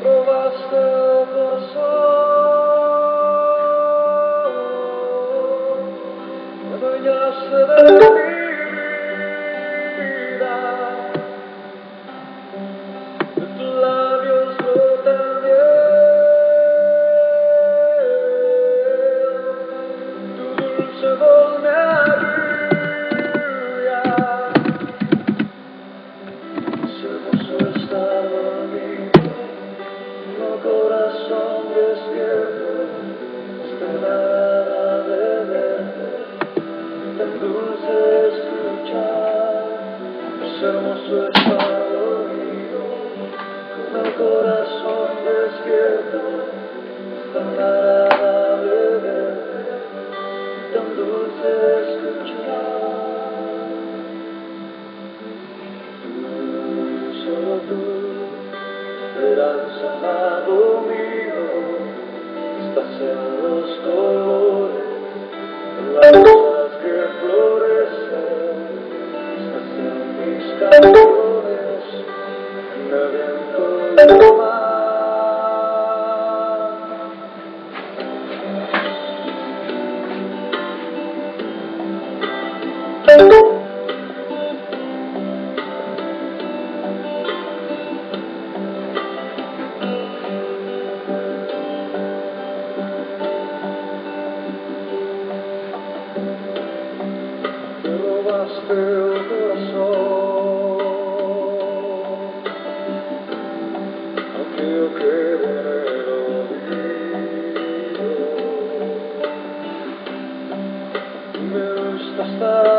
Robaste el corazón, me adueñaste de mi vida, de tus labios brota miel, tu dulce voz me arrulla, es hermoso estar dormido. Corazón despierto, es tan agradable verte, tan dulce escuchar, es hermoso estar dormido, con el corazón despierto, es tan agradable verte, tan dulce escuchar, solo tú. Esperanza, amado mío, estás en los colores, en las rosas que florecen, estás en mis canciones, en el viento y el mar. Robaste el corazón, aquello que viene del olvido. Me gusta estar